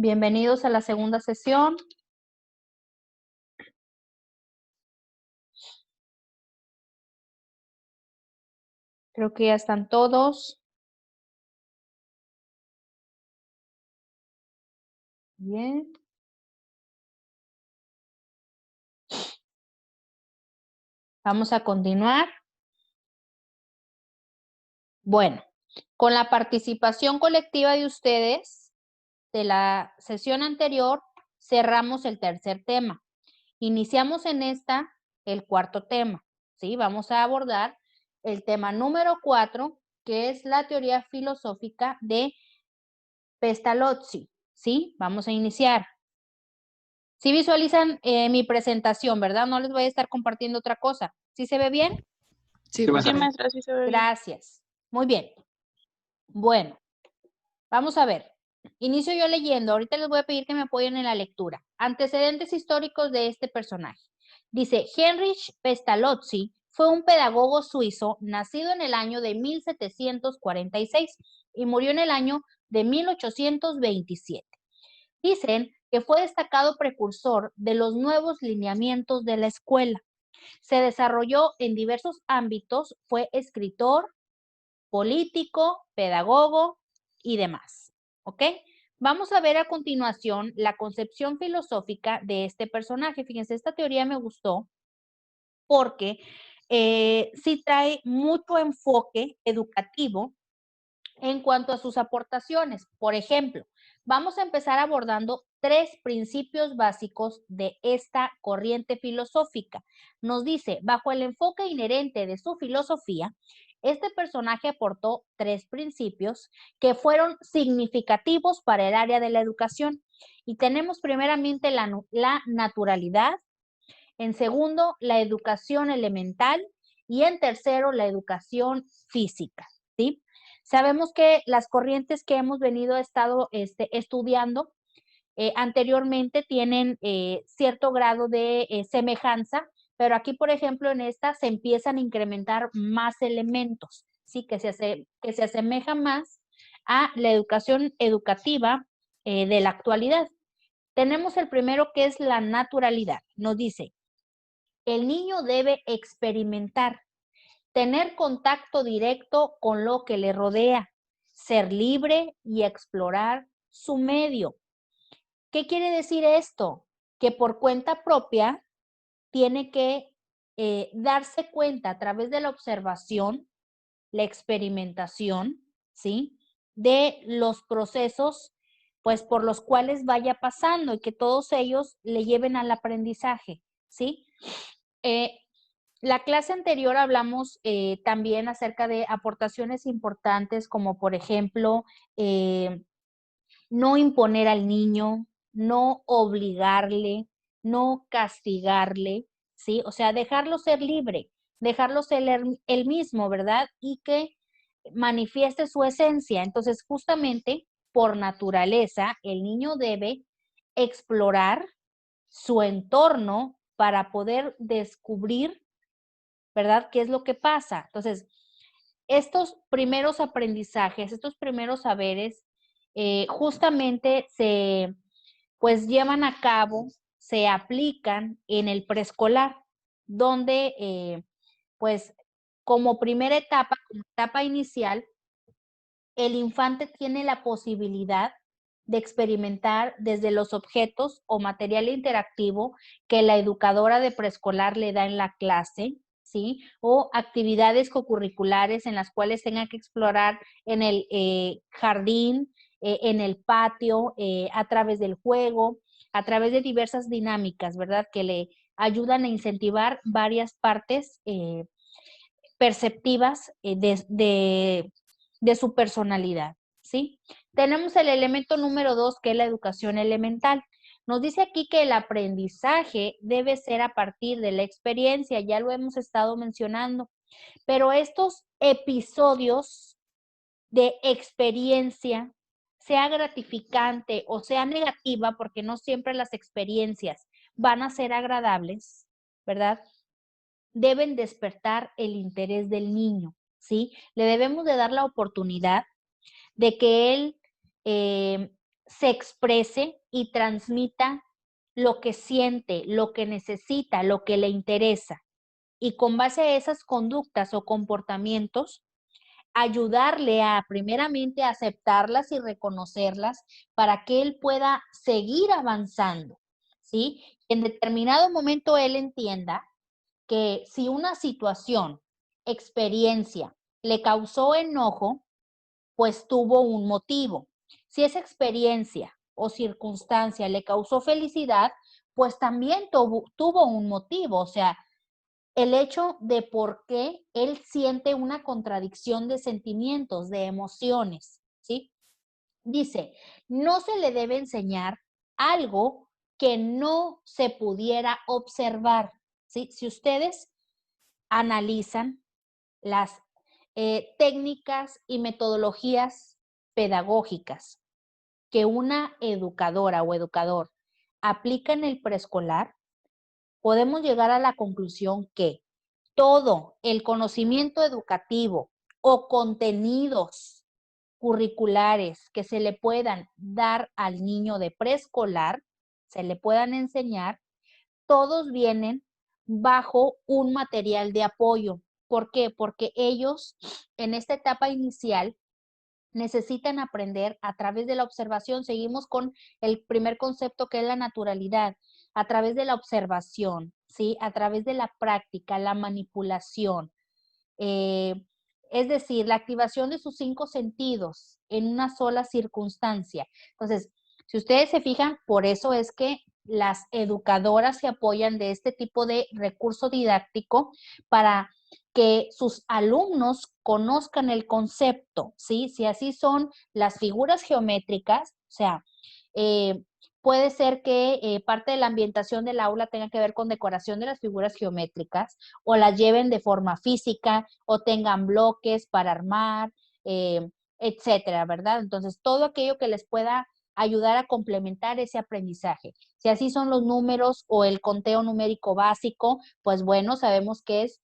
Bienvenidos a la segunda sesión. Creo que ya están todos. Bien. Vamos a continuar. Bueno, con la participación colectiva de ustedes de la sesión anterior, cerramos el tercer tema. Iniciamos en esta el cuarto tema, ¿sí? Vamos a abordar el tema número 4, que es la teoría filosófica de Pestalozzi, ¿sí? Vamos a iniciar. Sí visualizan mi presentación, ¿verdad? No les voy a estar compartiendo otra cosa. ¿Sí se ve bien? Sí, maestra, sí se ve bien. Gracias. Muy bien. Bueno, vamos a ver. Inicio yo leyendo. Ahorita les voy a pedir que me apoyen en la lectura. Antecedentes históricos de este personaje. Dice, Heinrich Pestalozzi fue un pedagogo suizo nacido en el año de 1746 y murió en el año de 1827. Dicen que fue destacado precursor de los nuevos lineamientos de la escuela. Se desarrolló en diversos ámbitos, fue escritor, político, pedagogo y demás. ¿Ok? Vamos a ver a continuación la concepción filosófica de este personaje. Fíjense, esta teoría me gustó porque sí trae mucho enfoque educativo en cuanto a sus aportaciones. Por ejemplo, vamos a empezar abordando 3 principios básicos de esta corriente filosófica. Nos dice, bajo el enfoque inherente de su filosofía, este personaje aportó 3 principios que fueron significativos para el área de la educación. Y tenemos primeramente la naturalidad, en segundo, la educación elemental y en tercero, la educación física, ¿sí? Sabemos que las corrientes que hemos estado estudiando anteriormente tienen cierto grado de semejanza, pero aquí, por ejemplo, en esta se empiezan a incrementar más elementos, ¿sí? Que se asemejan más a la educación educativa de la actualidad. Tenemos el primero que es la naturalidad. Nos dice, el niño debe experimentar, tener contacto directo con lo que le rodea, ser libre y explorar su medio. ¿Qué quiere decir esto? Que por cuenta propia tiene que darse cuenta a través de la observación, la experimentación, ¿sí? De los procesos, pues, por los cuales vaya pasando y que todos ellos le lleven al aprendizaje, ¿sí? La clase anterior hablamos también acerca de aportaciones importantes como por ejemplo, no imponer al niño, no obligarle, no castigarle, ¿sí? O sea, dejarlo ser libre, dejarlo ser él mismo, ¿verdad? Y que manifieste su esencia. Entonces, justamente por naturaleza, el niño debe explorar su entorno para poder descubrir, ¿verdad? ¿Qué es lo que pasa? Entonces, estos primeros aprendizajes, estos primeros saberes, justamente se, pues, llevan a cabo, se aplican en el preescolar, donde, pues, como primera etapa, como etapa inicial, el infante tiene la posibilidad de experimentar desde los objetos o material interactivo que la educadora de preescolar le da en la clase, ¿sí? O actividades cocurriculares en las cuales tenga que explorar en el jardín, en el patio, a través del juego, a través de diversas dinámicas, ¿verdad? Que le ayudan a incentivar varias partes perceptivas de su personalidad, ¿sí? Tenemos el elemento número 2, que es la educación elemental. Nos dice aquí que el aprendizaje debe ser a partir de la experiencia, ya lo hemos estado mencionando, pero estos episodios de experiencia, sea gratificante o sea negativa, porque no siempre las experiencias van a ser agradables, ¿verdad? Deben despertar el interés del niño, ¿sí? Le debemos de dar la oportunidad de que él se exprese y transmita lo que siente, lo que necesita, lo que le interesa. Y con base a esas conductas o comportamientos, ayudarle a primeramente aceptarlas y reconocerlas para que él pueda seguir avanzando, ¿sí? En determinado momento él entienda que si una situación, experiencia, le causó enojo, pues tuvo un motivo. Si esa experiencia o circunstancia le causó felicidad, pues también tuvo un motivo. O sea, el hecho de por qué él siente una contradicción de sentimientos, de emociones, ¿sí? Dice, no se le debe enseñar algo que no se pudiera observar, ¿sí? Si ustedes analizan las técnicas y metodologías pedagógicas que una educadora o educador aplica en el preescolar, podemos llegar a la conclusión que todo el conocimiento educativo o contenidos curriculares que se le puedan dar al niño de preescolar, se le puedan enseñar, todos vienen bajo un material de apoyo. ¿Por qué? Porque ellos en esta etapa inicial necesitan aprender a través de la observación. Seguimos con el primer concepto, que es la naturalidad, a través de la observación, ¿sí? A través de la práctica, la manipulación. Eh, es decir, la activación de sus 5 sentidos en una sola circunstancia. Entonces, si ustedes se fijan, por eso es que las educadoras se apoyan de este tipo de recurso didáctico para que sus alumnos conozcan el concepto, ¿sí? Si así son las figuras geométricas, o sea, eh, puede ser que parte de la ambientación del aula tenga que ver con decoración de las figuras geométricas, o las lleven de forma física, o tengan bloques para armar, etcétera, ¿verdad? Entonces, todo aquello que les pueda ayudar a complementar ese aprendizaje. Si así son los números o el conteo numérico básico, pues bueno, sabemos que es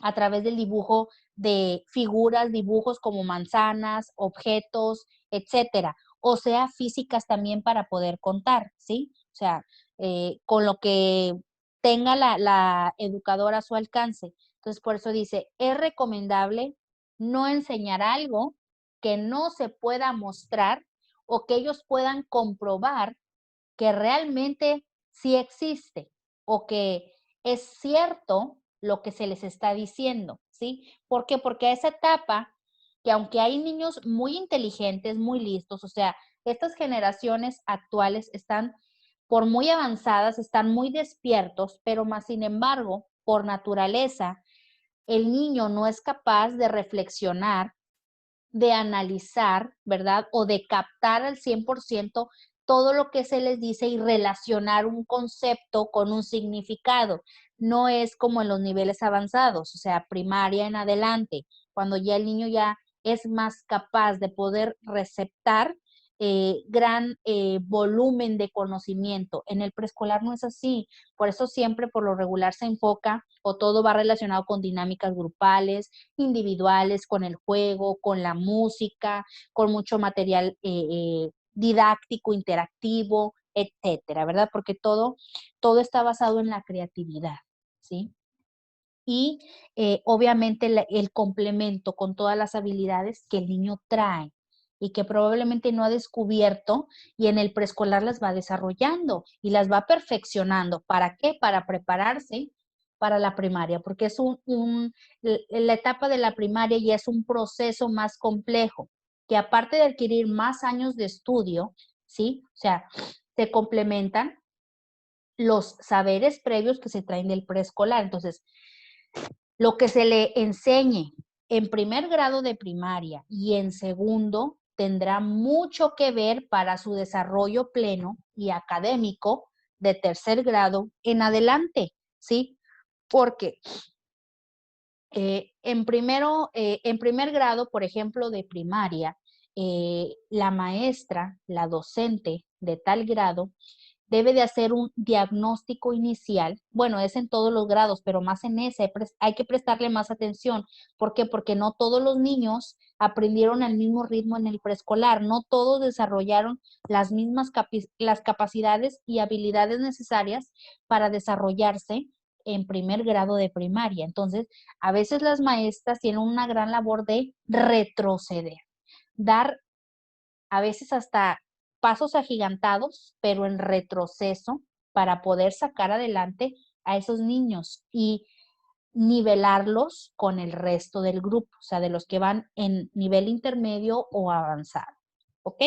a través del dibujo de figuras, dibujos como manzanas, objetos, etcétera. O sea, físicas también para poder contar, ¿sí? O sea, con lo que tenga la educadora a su alcance. Entonces, por eso dice, es recomendable no enseñar algo que no se pueda mostrar o que ellos puedan comprobar que realmente sí existe o que es cierto lo que se les está diciendo, ¿sí? ¿Por qué? Porque a esa etapa, que aunque hay niños muy inteligentes, muy listos, o sea, estas generaciones actuales están por muy avanzadas, están muy despiertos, pero más sin embargo, por naturaleza, el niño no es capaz de reflexionar, de analizar, ¿verdad? O de captar al 100% todo lo que se les dice y relacionar un concepto con un significado. No es como en los niveles avanzados, o sea, primaria en adelante, cuando ya el niño ya es más capaz de poder receptar gran volumen de conocimiento. En el preescolar no es así, por eso siempre por lo regular se enfoca o todo va relacionado con dinámicas grupales, individuales, con el juego, con la música, con mucho material didáctico, interactivo, etcétera, ¿verdad? Porque todo está basado en la creatividad, ¿sí? Y obviamente el complemento con todas las habilidades que el niño trae y que probablemente no ha descubierto y en el preescolar las va desarrollando y las va perfeccionando. ¿Para qué? Para prepararse para la primaria, porque es la etapa de la primaria ya es un proceso más complejo, que aparte de adquirir más años de estudio, ¿sí? O sea, se complementan los saberes previos que se traen del preescolar. Entonces, lo que se le enseñe en primer grado de primaria y en segundo tendrá mucho que ver para su desarrollo pleno y académico de tercer grado en adelante, ¿sí? Porque en primer grado, por ejemplo, de primaria, la maestra, la docente de tal grado, debe de hacer un diagnóstico inicial. Bueno, es en todos los grados, pero más en ese hay que prestarle más atención. ¿Por qué? Porque no todos los niños aprendieron al mismo ritmo en el preescolar, no todos desarrollaron las mismas las capacidades y habilidades necesarias para desarrollarse en primer grado de primaria. Entonces, a veces las maestras tienen una gran labor de retroceder, dar a veces hasta pasos agigantados, pero en retroceso para poder sacar adelante a esos niños y nivelarlos con el resto del grupo, o sea, de los que van en nivel intermedio o avanzado. ¿Ok?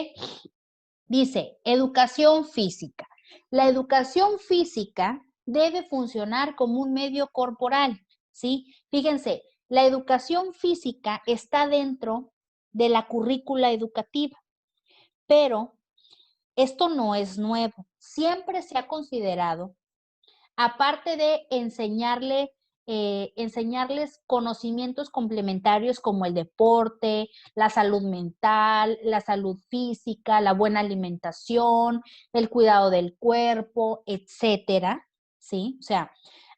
Dice, educación física. La educación física debe funcionar como un medio corporal, ¿sí? Fíjense, la educación física está dentro de la currícula educativa, pero esto no es nuevo. Siempre se ha considerado, aparte de enseñarles conocimientos complementarios como el deporte, la salud mental, la salud física, la buena alimentación, el cuidado del cuerpo, etcétera, ¿sí? O sea,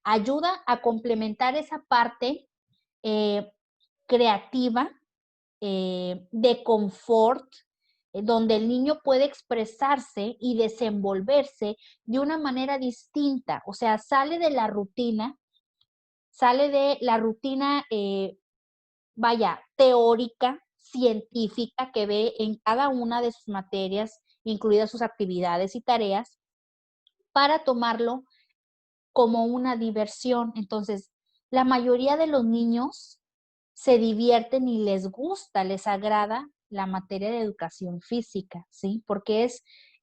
ayuda a complementar esa parte creativa, de confort, donde el niño puede expresarse y desenvolverse de una manera distinta, o sea, sale de la rutina, vaya, teórica, científica, que ve en cada una de sus materias, incluidas sus actividades y tareas, para tomarlo como una diversión. Entonces, la mayoría de los niños se divierten y les gusta, les agrada la materia de educación física, ¿sí? Porque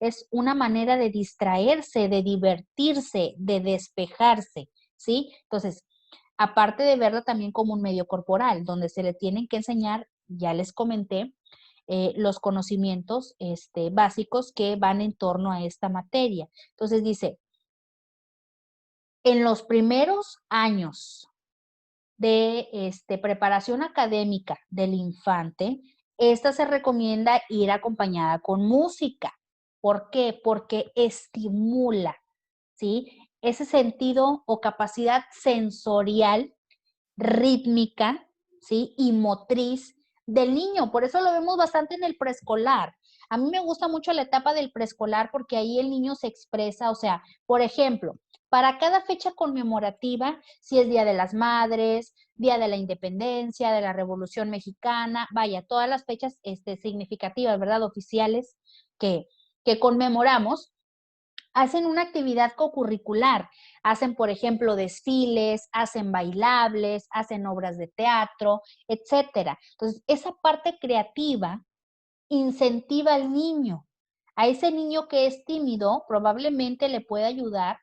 es una manera de distraerse, de divertirse, de despejarse, ¿sí? Entonces, aparte de verla también como un medio corporal, donde se le tienen que enseñar, ya les comenté, los conocimientos básicos que van en torno a esta materia. Entonces dice, en los primeros años de preparación académica del infante, esta se recomienda ir acompañada con música. ¿Por qué? Porque estimula, ¿sí? Ese sentido o capacidad sensorial, rítmica, ¿sí? Y motriz del niño. Por eso lo vemos bastante en el preescolar. A mí me gusta mucho la etapa del preescolar porque ahí el niño se expresa, o sea, por ejemplo, para cada fecha conmemorativa, si es Día de las Madres, Día de la Independencia, de la Revolución Mexicana, vaya, todas las fechas significativas, ¿verdad? Oficiales que, que conmemoramos, hacen una actividad cocurricular. Hacen, por ejemplo, desfiles, hacen bailables, hacen obras de teatro, etcétera. Entonces, esa parte creativa incentiva al niño. A ese niño que es tímido, probablemente le puede ayudar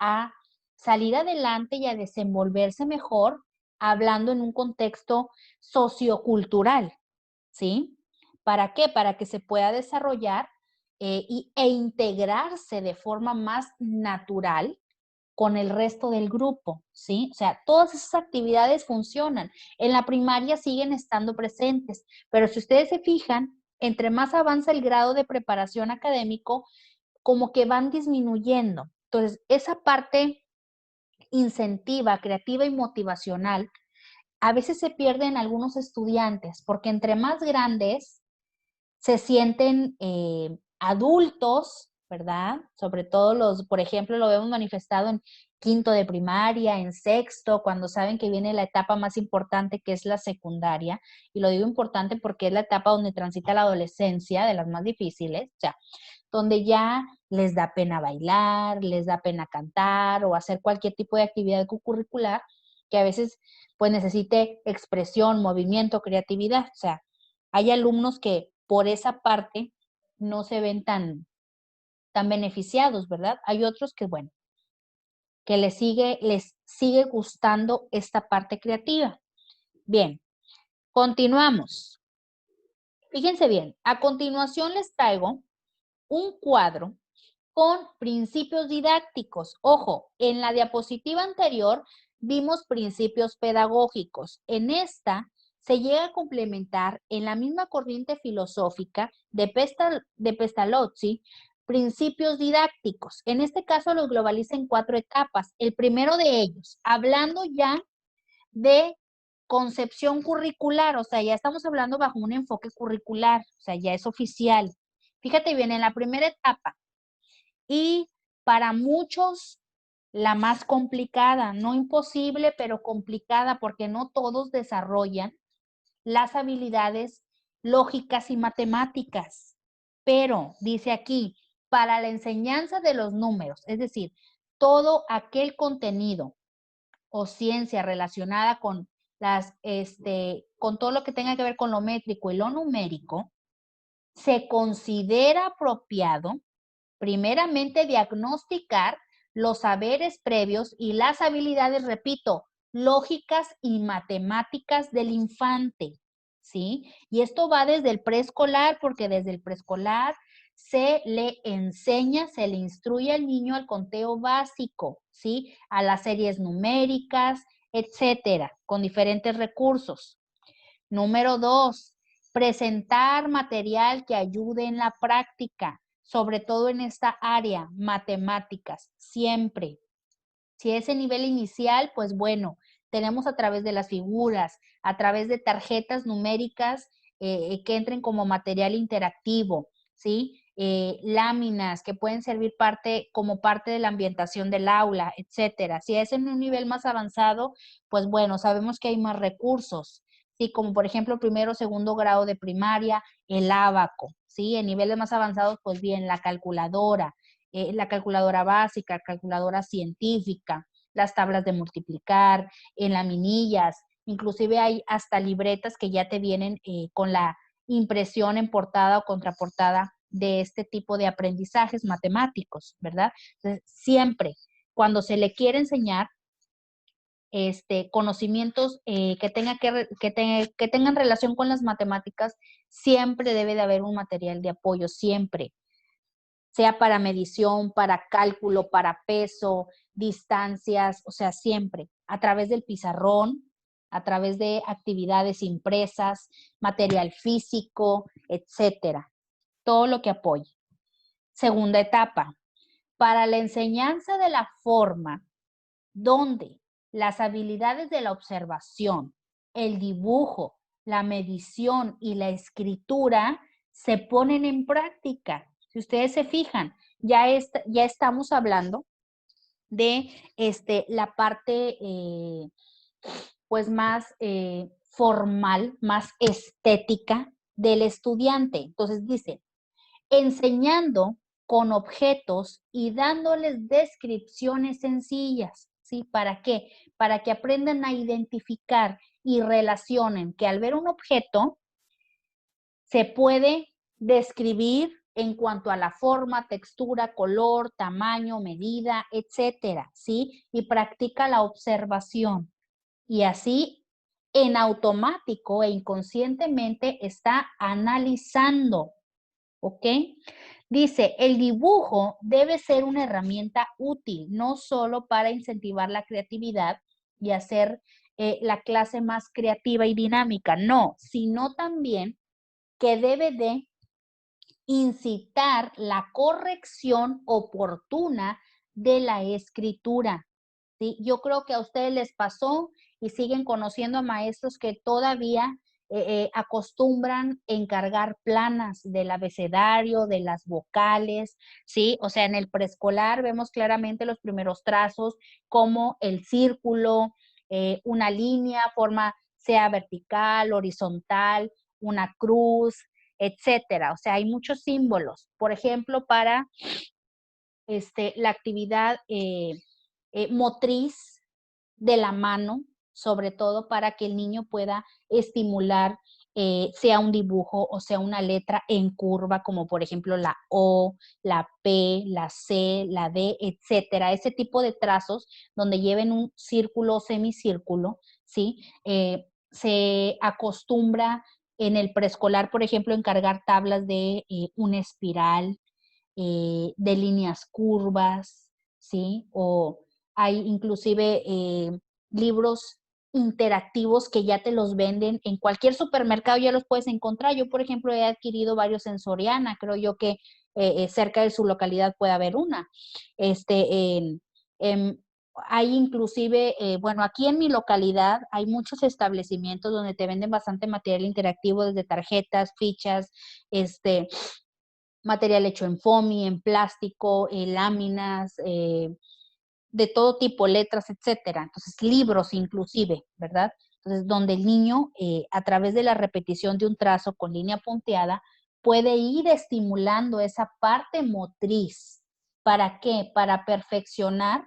a salir adelante y a desenvolverse mejor hablando en un contexto sociocultural, ¿sí? ¿Para qué? Para que se pueda desarrollar e integrarse de forma más natural con el resto del grupo, ¿sí? O sea, todas esas actividades funcionan. En la primaria siguen estando presentes, pero si ustedes se fijan, entre más avanza el grado de preparación académico, como que van disminuyendo. Entonces, esa parte incentiva, creativa y motivacional, a veces se pierde en algunos estudiantes, porque entre más grandes se sienten adultos, ¿verdad? Sobre todo por ejemplo, lo vemos manifestado en quinto de primaria, en sexto, cuando saben que viene la etapa más importante que es la secundaria. Y lo digo importante porque es la etapa donde transita la adolescencia, de las más difíciles, o sea, donde ya les da pena bailar, les da pena cantar o hacer cualquier tipo de actividad curricular que a veces pues necesite expresión, movimiento, creatividad. O sea, hay alumnos que por esa parte no se ven tan beneficiados, ¿verdad? Hay otros que, bueno, que les sigue gustando esta parte creativa. Bien, continuamos. Fíjense bien, a continuación les traigo un cuadro con principios didácticos. Ojo, en la diapositiva anterior vimos principios pedagógicos. En esta se llega a complementar en la misma corriente filosófica de Pestalozzi principios didácticos. En este caso los globaliza en 4 etapas. El primero de ellos, hablando ya de concepción curricular, o sea, ya estamos hablando bajo un enfoque curricular, o sea, ya es oficial. Fíjate bien, en la primera etapa, y para muchos la más complicada, no imposible, pero complicada, porque no todos desarrollan las habilidades lógicas y matemáticas. Pero, dice aquí, para la enseñanza de los números, es decir, todo aquel contenido o ciencia relacionada con con todo lo que tenga que ver con lo métrico y lo numérico, se considera apropiado, primeramente, diagnosticar los saberes previos y las habilidades, repito, lógicas y matemáticas del infante, ¿sí? Y esto va desde el preescolar, porque desde el preescolar se le enseña, se le instruye al niño al conteo básico, ¿sí? A las series numéricas, etcétera, con diferentes recursos. Número 2, presentar material que ayude en la práctica, sobre todo en esta área, matemáticas, siempre. Si es en nivel inicial, pues bueno, tenemos a través de las figuras, a través de tarjetas numéricas que entren como material interactivo, ¿sí? Láminas que pueden servir como parte de la ambientación del aula, etcétera. Si es en un nivel más avanzado, pues bueno, sabemos que hay más recursos, ¿sí? Como por ejemplo primero o segundo grado de primaria, el ábaco, ¿sí? En niveles más avanzados, pues bien, la calculadora básica, calculadora científica, las tablas de multiplicar, en laminillas, inclusive hay hasta libretas que ya te vienen con la impresión en portada o contraportada de este tipo de aprendizajes matemáticos, ¿verdad? Entonces, siempre cuando se le quiere enseñar conocimientos que tengan relación con las matemáticas, siempre debe de haber un material de apoyo, siempre, sea para medición, para cálculo, para peso, distancias, o sea, siempre, a través del pizarrón, a través de actividades impresas, material físico, etcétera, todo lo que apoye. Segunda etapa, para la enseñanza de la forma, donde las habilidades de la observación, el dibujo, la medición y la escritura se ponen en práctica. Si ustedes se fijan, ya estamos hablando de la parte pues más formal, más estética del estudiante. Entonces dice, enseñando con objetos y dándoles descripciones sencillas, ¿sí? ¿Para qué? Para que aprendan a identificar y relacionen que al ver un objeto se puede describir en cuanto a la forma, textura, color, tamaño, medida, etcétera, ¿sí? Y practica la observación. Y así, en automático e inconscientemente, está analizando, ¿ok? Dice, el dibujo debe ser una herramienta útil, no solo para incentivar la creatividad y hacer la clase más creativa y dinámica, no, sino también que debe de incitar la corrección oportuna de la escritura, ¿sí? Yo creo que a ustedes les pasó y siguen conociendo a maestros que todavía acostumbran encargar planas del abecedario, de las vocales, ¿sí? O sea, en el preescolar vemos claramente los primeros trazos como el círculo, una línea, forma sea vertical, horizontal, una cruz, etcétera. O sea, hay muchos símbolos. Por ejemplo, para la actividad motriz de la mano, sobre todo para que el niño pueda estimular, sea un dibujo o sea una letra en curva, como por ejemplo la O, la P, la C, la D, etcétera. Ese tipo de trazos donde lleven un círculo o semicírculo, ¿sí? Se acostumbra en el preescolar, por ejemplo, encargar tablas de una espiral, de líneas curvas, ¿sí? O hay inclusive libros interactivos que ya te los venden en cualquier supermercado, ya los puedes encontrar. Yo, por ejemplo, he adquirido varios en Soriana, creo yo que cerca de su localidad puede haber una. Hay inclusive, bueno, aquí en mi localidad hay muchos establecimientos donde te venden bastante material interactivo, desde tarjetas, fichas, material hecho en foamy, en plástico, láminas, de todo tipo, letras, etcétera. Entonces, libros inclusive, ¿verdad? Entonces, donde el niño, a través de la repetición de un trazo con línea punteada, puede ir estimulando esa parte motriz. ¿Para qué? Para perfeccionar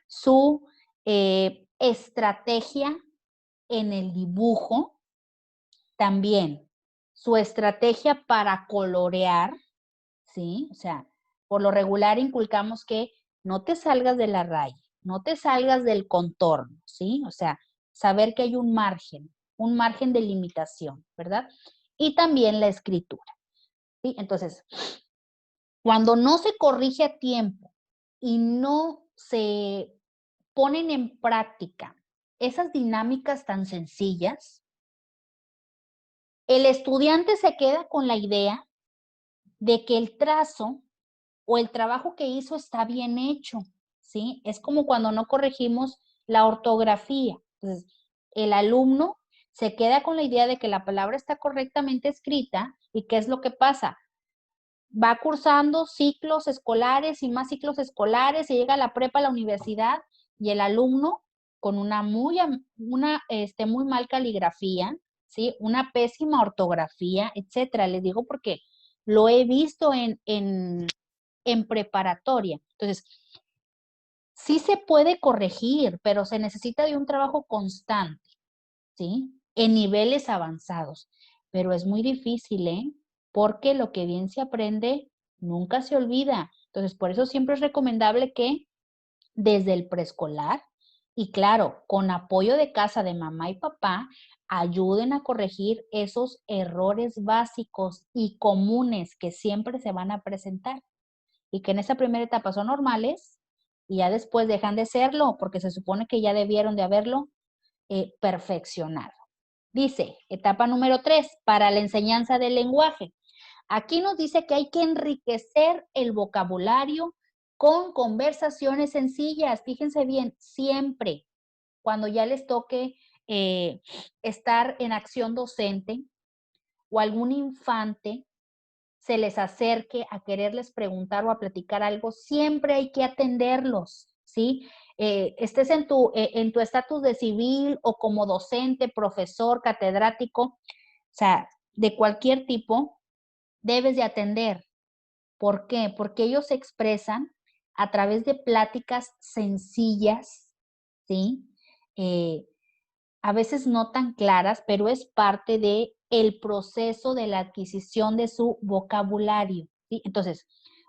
su estrategia en el dibujo, también su estrategia para colorear, ¿sí? O sea, por lo regular inculcamos que no te salgas de la raya, no te salgas del contorno, ¿sí? O sea, saber que hay un margen de limitación, ¿verdad? Y también la escritura, ¿sí? Entonces, cuando no se corrige a tiempo y no se ponen en práctica esas dinámicas tan sencillas, el estudiante se queda con la idea de que el trazo o el trabajo que hizo está bien hecho, ¿sí? Es como cuando no corregimos la ortografía. Entonces, el alumno se queda con la idea de que la palabra está correctamente escrita y ¿qué es lo que pasa? Va cursando ciclos escolares y más ciclos escolares, y llega a la prepa, a la universidad, y el alumno con una muy mal caligrafía, ¿sí? Una pésima ortografía, etcétera. Les digo porque lo he visto en preparatoria. Entonces, sí se puede corregir, pero se necesita de un trabajo constante, ¿sí? En niveles avanzados. Pero es muy difícil, ¿eh? Porque lo que bien se aprende nunca se olvida. Entonces, por eso siempre es recomendable que desde el preescolar y claro, con apoyo de casa de mamá y papá, ayuden a corregir esos errores básicos y comunes que siempre se van a presentar y que en esa primera etapa son normales y ya después dejan de serlo porque se supone que ya debieron de haberlo perfeccionado. Dice, etapa número 3, para la enseñanza del lenguaje. Aquí nos dice que hay que enriquecer el vocabulario con conversaciones sencillas. Fíjense bien, siempre cuando ya les toque estar en acción docente o algún infante se les acerque a quererles preguntar o a platicar algo, siempre hay que atenderlos, ¿sí? Estés en tu estatus de civil o como docente, profesor, catedrático, o sea, de cualquier tipo, debes de atender. ¿Por qué? Porque ellos se expresan a través de pláticas sencillas, ¿sí? Eh, a veces no tan claras, pero es parte de el proceso de la adquisición de su vocabulario, ¿sí? Entonces,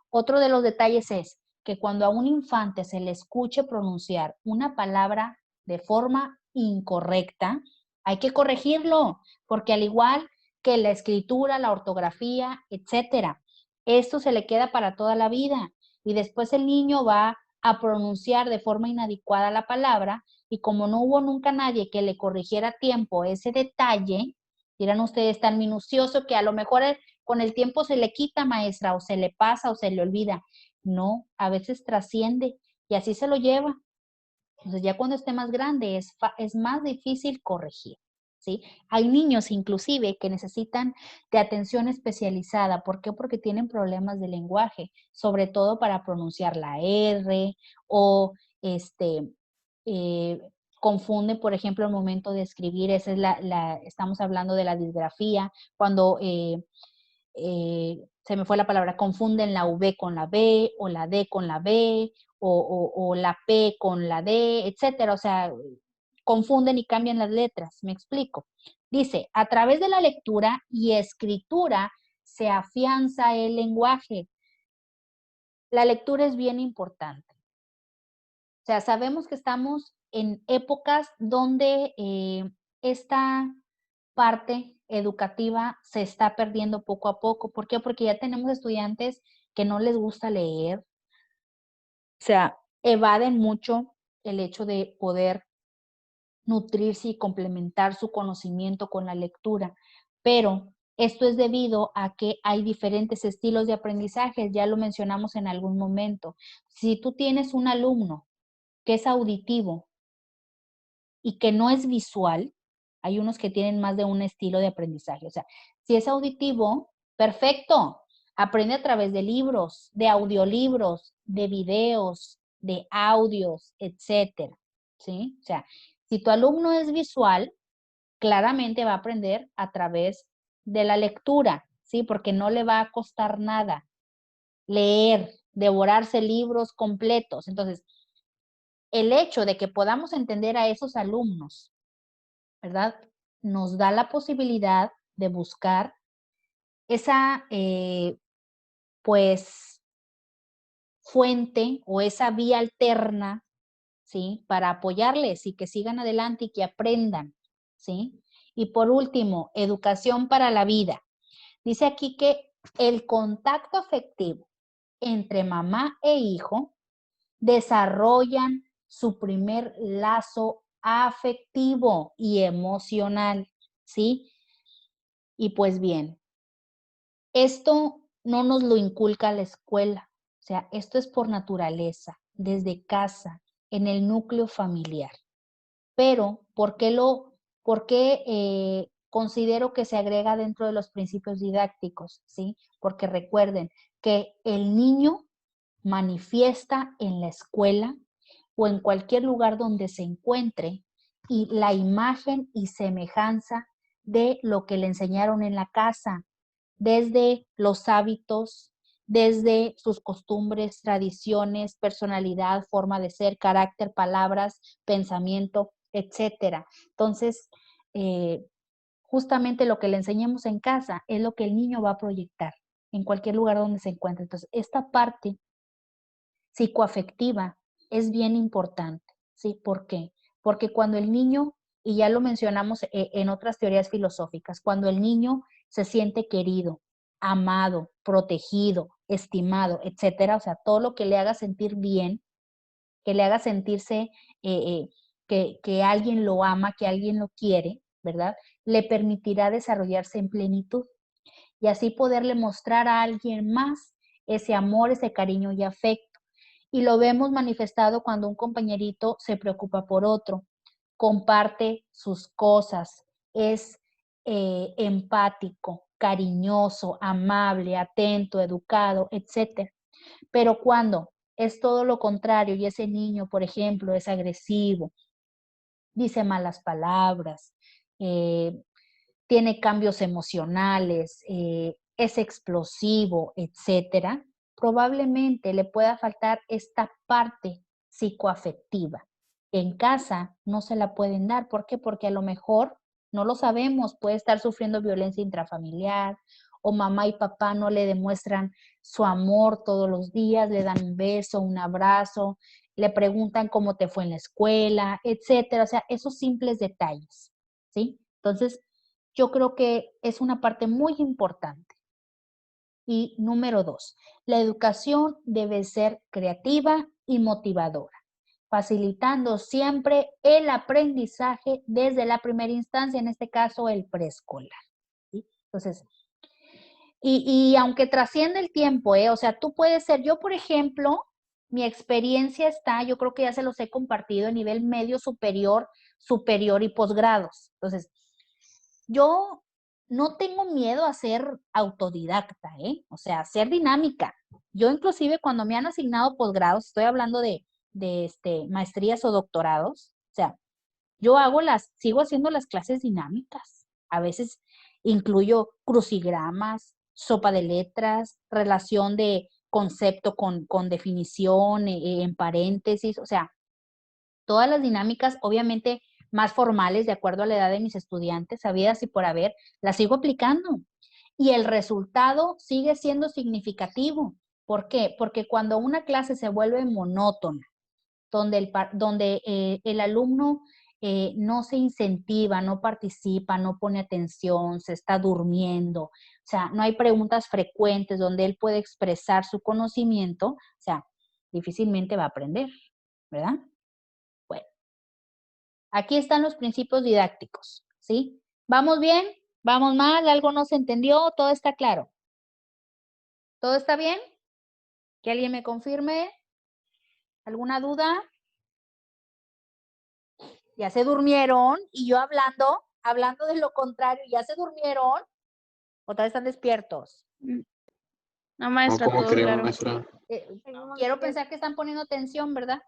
otro de los detalles es que cuando a un infante se le escuche pronunciar una palabra de forma incorrecta, hay que corregirlo, porque al igual que la escritura, la ortografía, etcétera, esto se le queda para toda la vida y después el niño va a pronunciar de forma inadecuada la palabra y como no hubo nunca nadie que le corrigiera a tiempo ese detalle, dirán ustedes tan minucioso que a lo mejor con el tiempo se le quita, maestra, o se le pasa o se le olvida. No, a veces trasciende y así se lo lleva. Entonces ya cuando esté más grande es más difícil corregir, ¿sí? Hay niños inclusive que necesitan de atención especializada. ¿Por qué? Porque tienen problemas de lenguaje, sobre todo para pronunciar la R o eh, confunde, por ejemplo, el momento de escribir, esa es estamos hablando de la disgrafía, cuando se me fue la palabra, confunden la V con la B o la D con la B o la P con la D, etcétera. O sea, confunden y cambian las letras. Me explico. Dice, a través de la lectura y escritura se afianza el lenguaje. La lectura es bien importante. O sea, sabemos que estamos en épocas donde esta parte educativa se está perdiendo poco a poco. ¿Por qué? Porque ya tenemos estudiantes que no les gusta leer, o sea, evaden mucho el hecho de poder nutrirse y complementar su conocimiento con la lectura, pero Esto es debido a que hay diferentes estilos de aprendizaje, ya lo mencionamos en algún momento. Si tú tienes un alumno que es auditivo y que no es visual, hay unos que tienen más de un estilo de aprendizaje. O sea, si es auditivo, perfecto, aprende a través de libros, de audiolibros, de videos, de audios, etcétera, ¿sí? O sea, si tu alumno es visual, claramente va a aprender a través de la lectura, ¿sí? Porque no le va a costar nada leer, devorarse libros completos. Entonces, el hecho de que podamos entender a esos alumnos, ¿verdad? Nos da la posibilidad de buscar esa, pues, fuente o esa vía alterna, ¿sí? Para apoyarles y que sigan adelante y que aprendan, ¿sí? Y por último, educación para la vida. Dice aquí que el contacto afectivo entre mamá e hijo desarrollan su primer lazo afectivo y emocional, ¿sí? Y pues bien, esto no nos lo inculca la escuela, o sea, esto es por naturaleza, desde casa, en el núcleo familiar. Pero, por qué considero que se agrega dentro de los principios didácticos? ¿Sí? Porque recuerden que el niño manifiesta en la escuela o en cualquier lugar donde se encuentre y la imagen y semejanza de lo que le enseñaron en la casa, desde los hábitos, desde sus costumbres, tradiciones, personalidad, forma de ser, carácter, palabras, pensamiento, etcétera. Entonces, justamente lo que le enseñemos en casa es lo que el niño va a proyectar en cualquier lugar donde se encuentre. Entonces, esta parte psicoafectiva es bien importante, ¿sí? ¿Por qué? Porque cuando el niño, y ya lo mencionamos en otras teorías filosóficas, cuando el niño se siente querido, amado, protegido, estimado, etcétera, o sea, todo lo que le haga sentir bien, que le haga sentirse que alguien lo ama, que alguien lo quiere, ¿verdad? Le permitirá desarrollarse en plenitud y así poderle mostrar a alguien más ese amor, ese cariño y afecto. Y lo vemos manifestado cuando un compañerito se preocupa por otro, comparte sus cosas, es empático, cariñoso, amable, atento, educado, etc. Pero cuando es todo lo contrario y ese niño, por ejemplo, es agresivo, dice malas palabras, tiene cambios emocionales, es explosivo, etcétera, probablemente le pueda faltar esta parte psicoafectiva. En casa no se la pueden dar. ¿Por qué? Porque a lo mejor, no lo sabemos, puede estar sufriendo violencia intrafamiliar o mamá y papá no le demuestran su amor todos los días, le dan un beso, un abrazo, le preguntan cómo te fue en la escuela, etcétera. O sea, esos simples detalles, ¿sí? Entonces, yo creo que es una parte muy importante. Y número 2, la educación debe ser creativa y motivadora, facilitando siempre el aprendizaje desde la primera instancia, en este caso el preescolar, ¿sí? Entonces, y aunque trasciende el tiempo, o sea, tú puedes ser, yo por ejemplo, mi experiencia está, yo creo que ya se los he compartido a nivel medio superior, superior y posgrados. Entonces, yo no tengo miedo a ser autodidacta, o sea, ser dinámica. Yo inclusive cuando me han asignado posgrados, estoy hablando de maestrías o doctorados, o sea, yo sigo haciendo las clases dinámicas. A veces incluyo crucigramas, sopa de letras, relación de concepto con definición, en paréntesis, o sea, todas las dinámicas, obviamente más formales, de acuerdo a la edad de mis estudiantes, sabidas y por haber, las sigo aplicando. Y el resultado sigue siendo significativo. ¿Por qué? Porque cuando una clase se vuelve monótona, donde el alumno no se incentiva, no participa, no pone atención, se está durmiendo, o sea, no hay preguntas frecuentes donde él puede expresar su conocimiento, o sea, difícilmente va a aprender, ¿verdad? Bueno, aquí están los principios didácticos, ¿sí? ¿Vamos bien? ¿Vamos mal? ¿Algo no se entendió? ¿Todo está claro? ¿Todo está bien? ¿Que alguien me confirme? ¿Alguna duda? ¿Ya se durmieron? Y yo hablando de lo contrario, ¿ya se durmieron? ¿O todavía están despiertos? No, No, maestra, ¿cómo todo creo, claro. maestra? Quiero pensar que están poniendo atención, ¿verdad?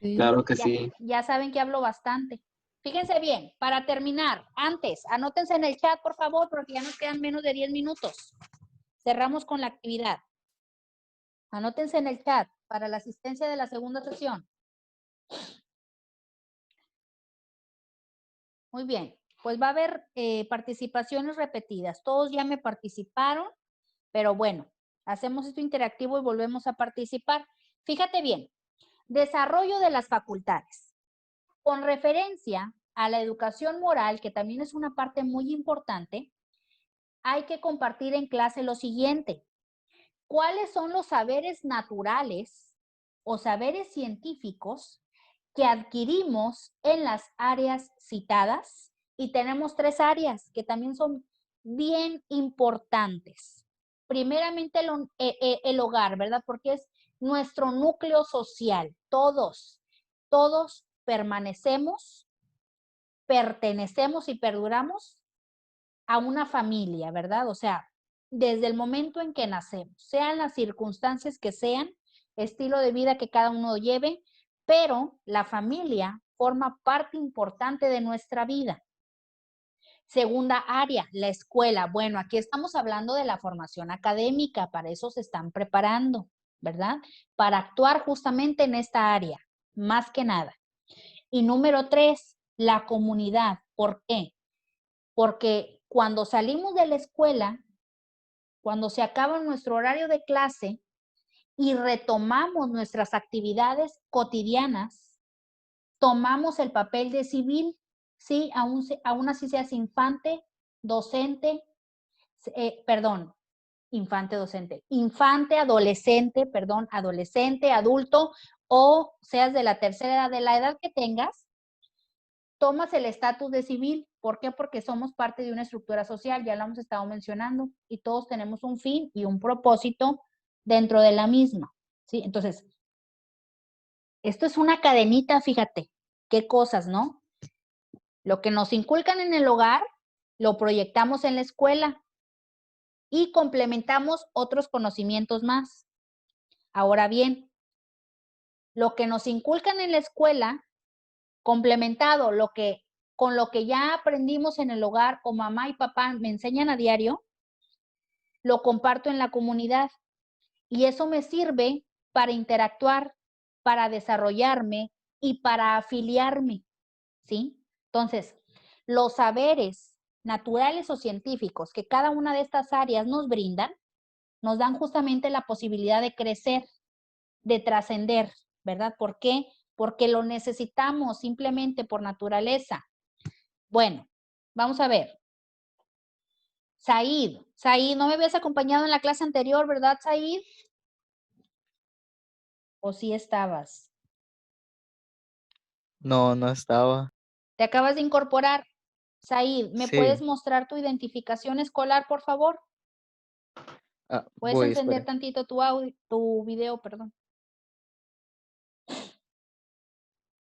Sí. Claro que Ya, sí. ya saben que hablo bastante. Fíjense bien, para terminar, antes, anótense en el chat, por favor, porque ya nos quedan menos de 10 minutos. Cerramos con la actividad. Anótense en el chat para la asistencia de la segunda sesión. Muy bien, pues va a haber participaciones repetidas. Todos ya me participaron, pero bueno, hacemos esto interactivo y volvemos a participar. Fíjate bien, desarrollo de las facultades. Con referencia a la educación moral, que también es una parte muy importante, hay que compartir en clase lo siguiente. ¿Cuáles son los saberes naturales o saberes científicos que adquirimos en las áreas citadas? Y tenemos 3 áreas que también son bien importantes. Primeramente el hogar, ¿verdad? Porque es nuestro núcleo social. Todos pertenecemos y perduramos a una familia, ¿verdad? O sea, desde el momento en que nacemos, sean las circunstancias que sean, estilo de vida que cada uno lleve, pero la familia forma parte importante de nuestra vida. Segunda área, la escuela. Bueno, aquí estamos hablando de la formación académica, para eso se están preparando, ¿verdad? Para actuar justamente en esta área, más que nada. Y número 3, la comunidad. ¿Por qué? Porque cuando salimos de la escuela, cuando se acaba nuestro horario de clase y retomamos nuestras actividades cotidianas, tomamos el papel de civil, ¿sí? Aún así seas infante, docente, adolescente, adulto, o seas de la tercera edad, de la edad que tengas, tomas el estatus de civil. ¿Por qué? Porque somos parte de una estructura social, ya lo hemos estado mencionando, y todos tenemos un fin y un propósito dentro de la misma, ¿sí? Entonces, esto es una cadenita, fíjate, qué cosas, ¿no? Lo que nos inculcan en el hogar, lo proyectamos en la escuela y complementamos otros conocimientos más. Ahora bien, lo que nos inculcan en la escuela, complementado con lo que ya aprendimos en el hogar o mamá y papá me enseñan a diario, lo comparto en la comunidad y eso me sirve para interactuar, para desarrollarme y para afiliarme, ¿sí? Entonces, los saberes naturales o científicos que cada una de estas áreas nos brindan, nos dan justamente la posibilidad de crecer, de trascender, ¿verdad? ¿Por qué? Porque lo necesitamos simplemente por naturaleza. Bueno, vamos a ver. Said, no me habías acompañado en la clase anterior, ¿verdad, Said? ¿O sí estabas? No, no estaba. Te acabas de incorporar. Said, ¿me puedes Sí. mostrar tu identificación escolar, por favor? Puedes Voy, encender espera. tantito tu video, perdón.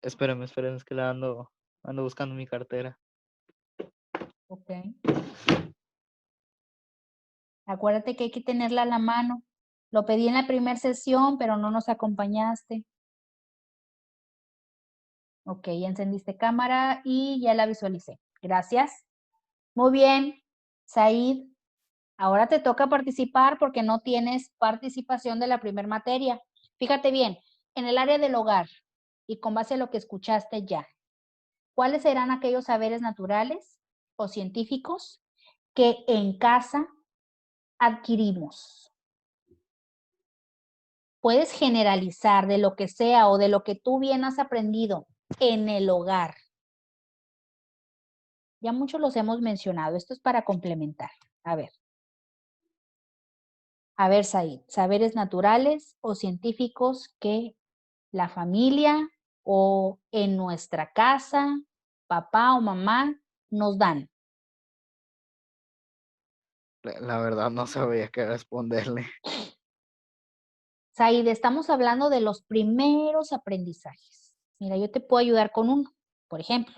Espérame, es que la ando buscando mi cartera. Ok. Acuérdate que hay que tenerla a la mano. Lo pedí en la primera sesión, pero no nos acompañaste. Ok, ya encendiste cámara y ya la visualicé. Gracias. Muy bien, Said. Ahora te toca participar porque no tienes participación de la primera materia. Fíjate bien, en el área del hogar y con base a lo que escuchaste ya, ¿cuáles serán aquellos saberes naturales o científicos que en casa adquirimos? Puedes generalizar de lo que sea o de lo que tú bien has aprendido en el hogar. Ya muchos los hemos mencionado. Esto es para complementar. A ver, Said, saberes naturales o científicos que la familia o en nuestra casa, papá o mamá nos dan. La verdad no sabía qué responderle. Said, estamos hablando de los primeros aprendizajes. Mira, yo te puedo ayudar con uno, por ejemplo,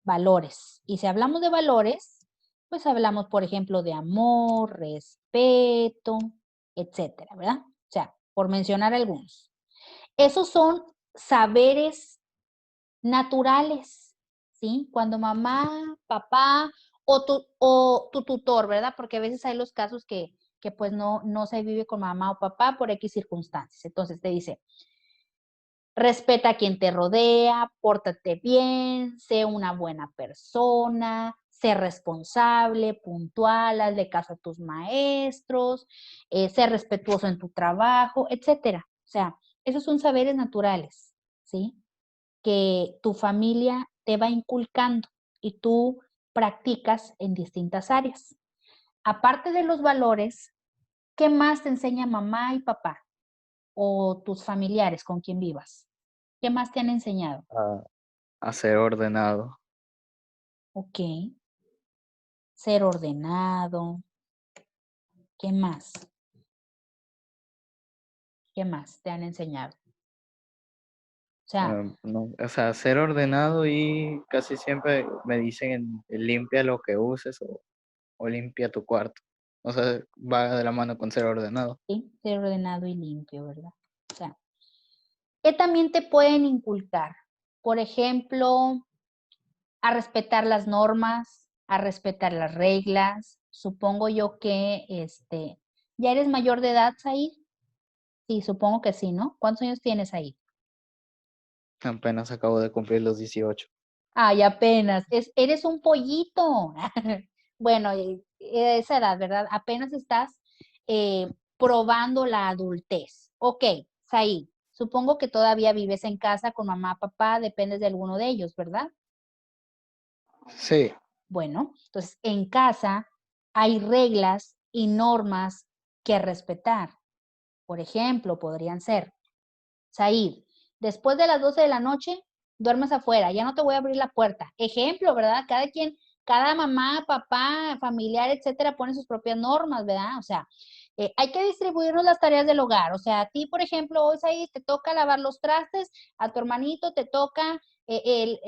valores. Y si hablamos de valores, pues hablamos, por ejemplo, de amor, respeto, etcétera, ¿verdad? O sea, por mencionar algunos. Esos son saberes naturales, ¿sí? Cuando mamá, papá o tu tutor, ¿verdad? Porque a veces hay los casos que pues no se vive con mamá o papá por X circunstancias. Entonces te dice, respeta a quien te rodea, pórtate bien, sé una buena persona, sé responsable, puntual, hazle caso a tus maestros, sé respetuoso en tu trabajo, etcétera. O sea, esos son saberes naturales, ¿sí? Que tu familia te va inculcando y tú practicas en distintas áreas. Aparte de los valores, ¿qué más te enseña mamá y papá o tus familiares con quien vivas? ¿Qué más te han enseñado? A ser ordenado. Ok, ser ordenado. ¿Qué más? ¿Qué más te han enseñado? O sea, No, o sea, ser ordenado y casi siempre me dicen limpia lo que uses o limpia tu cuarto. O sea, va de la mano con ser ordenado. ¿sí? Ser ordenado y limpio, ¿verdad? O sea, ¿qué también te pueden inculcar? Por ejemplo, a respetar las normas, a respetar las reglas. Supongo yo que ¿ya eres mayor de edad, Said? Sí, supongo que sí, ¿no? ¿Cuántos años tienes ahí? Apenas acabo de cumplir los 18. Ay, apenas, eres un pollito. Bueno, esa edad, ¿verdad? Apenas estás probando la adultez. Ok, Said, supongo que todavía vives en casa con mamá, papá, dependes de alguno de ellos, ¿verdad? Sí, Bueno, entonces en casa hay reglas y normas que respetar. Por ejemplo, podrían ser, Said, después de las 12 de la noche, duermes afuera, ya no te voy a abrir la puerta. Ejemplo, ¿verdad? Cada quien, cada mamá, papá, familiar, etcétera, pone sus propias normas, ¿verdad? O sea, hay que distribuirnos las tareas del hogar. O sea, a ti, por ejemplo, hoy, Said, te toca lavar los trastes, a tu hermanito te toca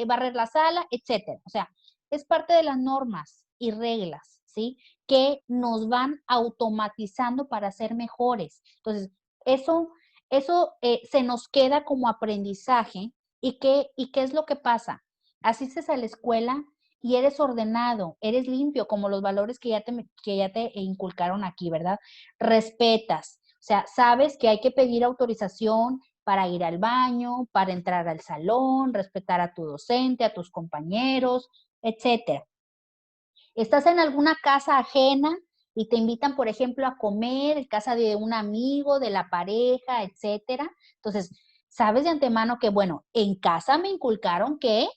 barrer la sala, etcétera. O sea, es parte de las normas y reglas, ¿sí? Que nos van automatizando para ser mejores. Entonces, eso se nos queda como aprendizaje. ¿Y qué es lo que pasa? Asistes a la escuela y eres ordenado, eres limpio, como los valores que ya te inculcaron aquí, ¿verdad? Respetas, o sea, sabes que hay que pedir autorización para ir al baño, para entrar al salón, respetar a tu docente, a tus compañeros, etcétera. Estás en alguna casa ajena y te invitan, por ejemplo, a comer en casa de un amigo, de la pareja, etcétera. Entonces, sabes de antemano que, bueno, en casa me inculcaron que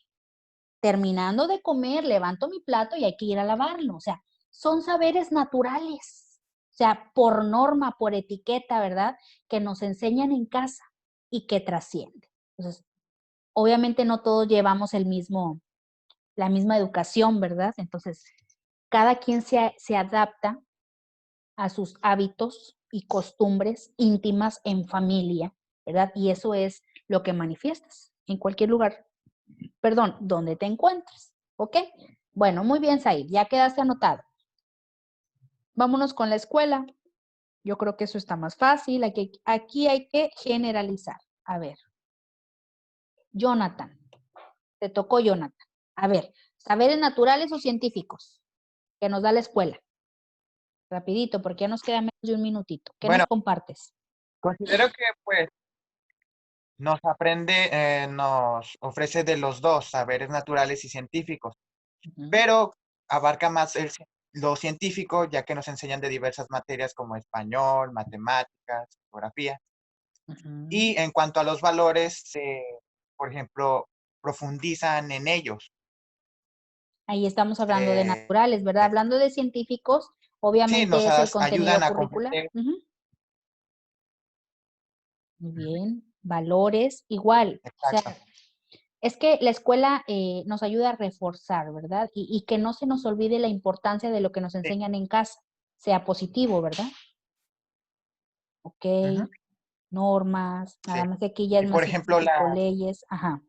terminando de comer, levanto mi plato y hay que ir a lavarlo. O sea, son saberes naturales. O sea, por norma, por etiqueta, ¿verdad? Que nos enseñan en casa y que trascienden. Entonces, obviamente no todos llevamos la misma educación, ¿verdad? Entonces, cada quien se adapta a sus hábitos y costumbres íntimas en familia, ¿verdad? Y eso es lo que manifiestas en cualquier lugar, perdón, donde te encuentres, ¿ok? Bueno, muy bien, Said, ya quedaste anotado. Vámonos con la escuela. Yo creo que eso está más fácil. Aquí hay que generalizar. A ver, Jonathan, te tocó Jonathan. A ver, saberes naturales o científicos que nos da la escuela. Rapidito, porque ya nos queda menos de un minutito. ¿Qué Bueno, nos compartes? considero que pues nos ofrece de los dos, saberes naturales y científicos, Ujú, pero abarca más lo científico, ya que nos enseñan de diversas materias como español, matemáticas, geografía. ujú. Y en cuanto a los valores, por ejemplo, profundizan en ellos. Ahí estamos hablando de Se- naturales, ¿verdad? Hablando de científicos, sí, obviamente es el ayudan contenido a curricular. comprender. Ujú. Muy bien. Valores, igual. O sea, Exacto. Es que la escuela nos ayuda a reforzar, ¿verdad? Y que no se nos olvide la importancia de lo que nos Sí. enseñan en casa, sea positivo, ¿verdad? Ok, Ujú. normas, nada Sí. más que aquí ya Y es por más ejemplo, específico, leyes, ajá.